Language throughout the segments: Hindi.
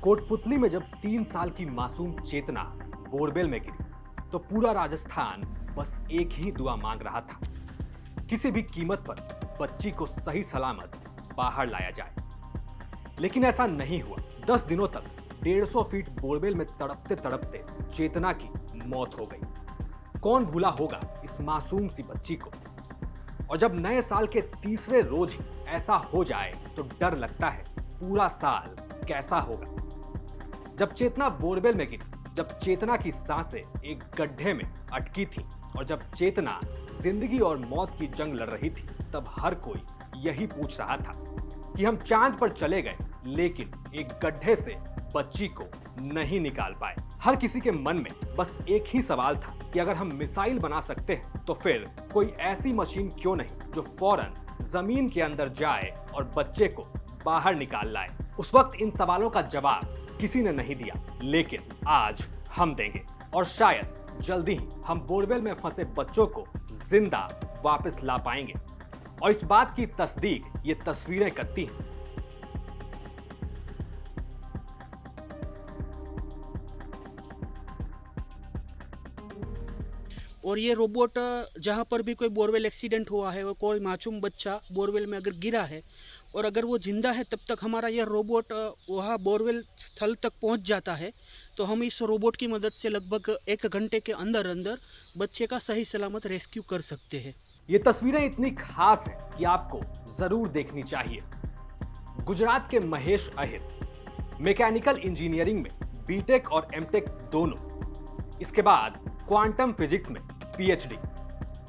कोटपुतली में जब 3 साल की मासूम चेतना बोरवेल में गिरी तो पूरा राजस्थान बस एक ही दुआ मांग रहा था, किसी भी कीमत पर बच्ची को सही सलामत बाहर लाया जाए। लेकिन ऐसा नहीं हुआ। 10 दिनों तक 150 फीट बोरवेल में तड़पते तड़पते चेतना की मौत हो गई। कौन भूला होगा इस मासूम सी बच्ची को। और जब नए साल के तीसरे रोज ही ऐसा हो जाए तो डर लगता है पूरा साल कैसा होगा। जब चेतना बोरवेल में गिरी, जब चेतना की सांसें एक गड्ढे में अटकी थी और जब चेतना जिंदगी और मौत की जंग लड़ रही थी, तब हर कोई यही पूछ रहा था कि हम चांद पर चले गए लेकिन एक गड्ढे से बच्ची को नहीं निकाल पाए। हर किसी के मन में बस एक ही सवाल था कि अगर हम मिसाइल बना सकते हैं तो फिर कोई ऐसी मशीन क्यों नहीं जो फौरन जमीन के अंदर जाए और बच्चे को बाहर निकाल लाए। उस वक्त इन सवालों का जवाब किसी ने नहीं दिया, लेकिन आज हम देंगे और शायद जल्दी ही हम बोरवेल में फंसे बच्चों को जिंदा वापस ला पाएंगे। और इस बात की तस्दीक ये तस्वीरें करती हैं। और ये रोबोट जहाँ पर भी कोई बोरवेल एक्सीडेंट हुआ है और कोई मासूम बच्चा बोरवेल में अगर गिरा है और अगर वो जिंदा है, तब तक हमारा यह रोबोट वहाँ बोरवेल स्थल तक पहुँच जाता है। तो हम इस रोबोट की मदद से लगभग 1 घंटे के अंदर अंदर बच्चे का सही सलामत रेस्क्यू कर सकते हैं। ये तस्वीरें इतनी खास हैं कि आपको जरूर देखनी चाहिए। गुजरात के महेश अहिर मैकेनिकल इंजीनियरिंग में बीटेक और एमटेक दोनों, इसके बाद क्वांटम फिजिक्स में पीएचडी,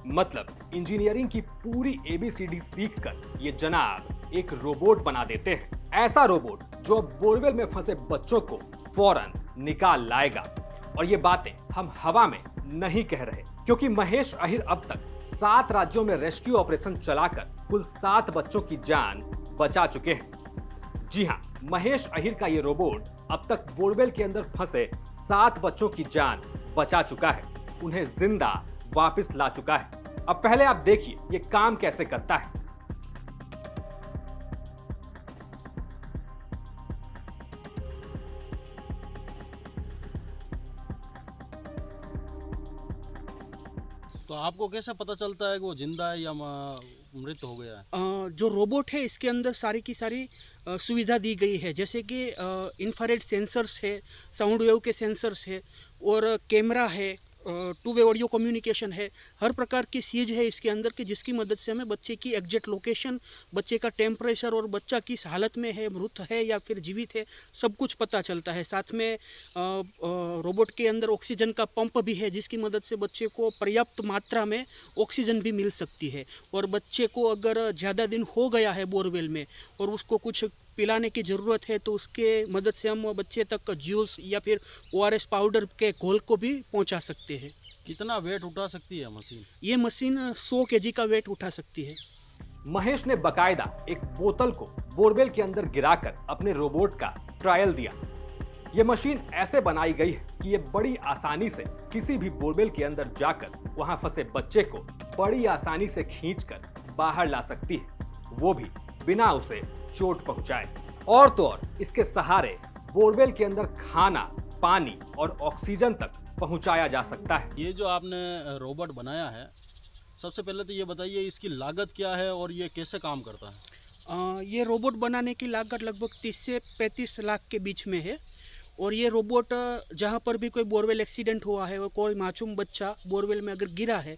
मतलब इंजीनियरिंग की पूरी एबीसीडी सीखकर ये जनाब एक रोबोट बना देते हैं। ऐसा रोबोट जो अब बोरवेल में फंसे बच्चों को फौरन निकाल लाएगा। और ये बातें हम हवा में नहीं कह रहे, क्योंकि महेश अहिर अब तक 7 राज्यों में रेस्क्यू ऑपरेशन चलाकर कुल 7 बच्चों की जान बचा चुके हैं। जी हां, महेश अहिर का ये रोबोट अब तक बोरवेल के अंदर फंसे 7 बच्चों की जान बचा चुका है, उन्हें जिंदा वापस ला चुका है। अब पहले आप देखिए ये काम कैसे करता है। तो आपको कैसा पता चलता है कि वो जिंदा है या मृत हो गया है? जो रोबोट है इसके अंदर सारी की सारी सुविधा दी गई है, जैसे कि इंफ्रारेड सेंसर्स है, साउंड वेव के सेंसर्स है और कैमरा है, 2 वे ऑडियो कम्युनिकेशन है। हर प्रकार की चीज़ है इसके अंदर कि जिसकी मदद से हमें बच्चे की एग्जैक्ट लोकेशन, बच्चे का टेम्परेचर और बच्चा किस हालत में है, मृत है या फिर जीवित है, सब कुछ पता चलता है। साथ में रोबोट के अंदर ऑक्सीजन का पंप भी है जिसकी मदद से बच्चे को पर्याप्त मात्रा में ऑक्सीजन भी मिल सकती है। और बच्चे को अगर ज़्यादा दिन हो गया है बोरवेल में और उसको कुछ पिलाने की ज़रूरत है तो उसके मदद से हम बच्चे तक जूस या फिर ओआरएस पाउडर के घोल को भी पहुंचा सकते हैं। कितना वेट उठा सकती है मशीन? ये मशीन 100 केजी का वेट उठा सकती है। महेश ने बकायदा एक बोतल को बोरवेल के अंदर गिराकर अपने रोबोट का ट्रायल दिया। ये मशीन ऐसे बनाई गई है कि ये बड़ी आसानी से किसी भी बोरवेल के अंदर जाकर वहां फंसे बच्चे को बड़ी आसानी से खींचकर बाहर ला सकती है, वो भी बिना उसे चोट पहुंचाए। और तो और इसके सहारे बोरवेल के अंदर खाना, पानी और ऑक्सीजन तक पहुंचाया जा सकता है। ये जो आपने रोबोट बनाया है, सबसे पहले तो ये बताइए इसकी लागत क्या है और ये कैसे काम करता है? ये रोबोट बनाने की लागत लगभग 30 से 35 लाख के बीच में है। और ये रोबोट जहाँ पर भी कोई बोरवेल एक्सीडेंट हुआ है और कोई मासूम बच्चा बोरवेल में अगर गिरा है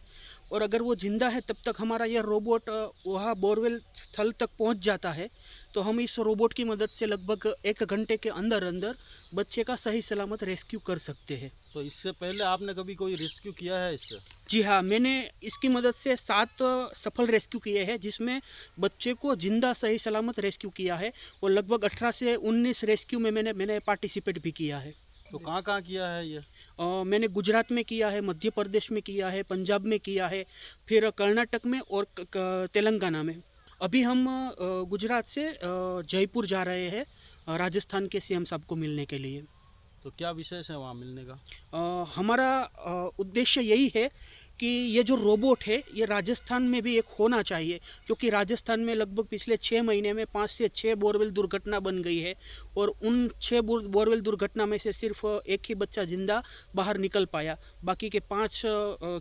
और अगर वो जिंदा है, तब तक हमारा यह रोबोट वहाँ बोरवेल स्थल तक पहुँच जाता है। तो हम इस रोबोट की मदद से लगभग 1 घंटे के अंदर अंदर बच्चे का सही सलामत रेस्क्यू कर सकते हैं। तो इससे पहले आपने कभी कोई रेस्क्यू किया है इससे? जी हाँ, मैंने इसकी मदद से 7 सफल रेस्क्यू किए हैं जिसमें बच्चे को जिंदा सही सलामत रेस्क्यू किया है। और लगभग 18 से 19 रेस्क्यू में मैंने पार्टिसिपेट भी किया है। तो कहाँ कहाँ किया है ये? मैंने गुजरात में किया है, मध्य प्रदेश में किया है, पंजाब में किया है, फिर कर्नाटक में और तेलंगाना में। अभी हम गुजरात से जयपुर जा रहे हैं राजस्थान के सीएम साहब को मिलने के लिए। तो क्या विशेष है वहाँ मिलने का? हमारा उद्देश्य यही है कि ये जो रोबोट है ये राजस्थान में भी एक होना चाहिए, क्योंकि राजस्थान में लगभग पिछले 6 महीने में 5 से 6 बोरवेल दुर्घटना बन गई है और उन 6 बोरवेल दुर्घटना में से सिर्फ एक ही बच्चा जिंदा बाहर निकल पाया। बाकी के 5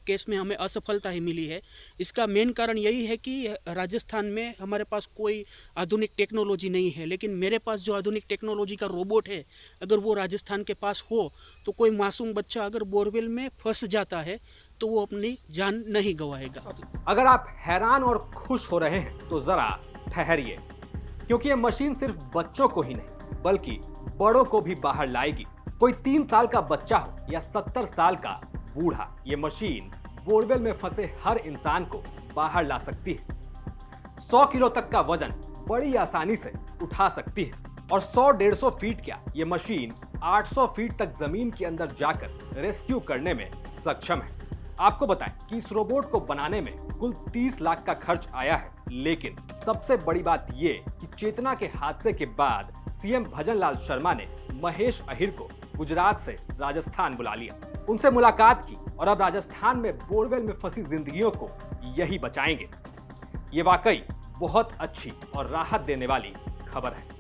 केस में हमें असफलता ही मिली है। इसका मेन कारण यही है कि राजस्थान में हमारे पास कोई आधुनिक टेक्नोलॉजी नहीं है, लेकिन मेरे पास जो आधुनिक टेक्नोलॉजी का रोबोट है, अगर वो राजस्थान के पास हो तो कोई मासूम बच्चा अगर बोरवेल में फंस जाता है तो वो अपनी जान नहीं गंवाएगा। अगर आप हैरान और खुश हो रहे हैं तो जरा ठहरिए, क्योंकि ये मशीन सिर्फ बच्चों को ही नहीं बल्कि बड़ों को भी बाहर लाएगी। कोई 3 साल का बच्चा हो या 70 साल का बूढ़ा, ये मशीन बोरवेल में फंसे हर इंसान को बाहर ला सकती है। 100 किलो तक का वजन बड़ी आसानी से उठा सकती है और 100-150 फीट क्या, ये मशीन 800 फीट तक जमीन के अंदर जाकर रेस्क्यू करने में सक्षम है। आपको बताएं कि इस रोबोट को बनाने में कुल 30 लाख का खर्च आया है, लेकिन सबसे बड़ी बात ये कि चेतना के हादसे के बाद सीएम भजन लाल शर्मा ने महेश अहिर को गुजरात से राजस्थान बुला लिया, उनसे मुलाकात की और अब राजस्थान में बोरवेल में फंसी जिंदगियों को यही बचाएंगे। ये वाकई बहुत अच्छी और राहत देने वाली खबर है।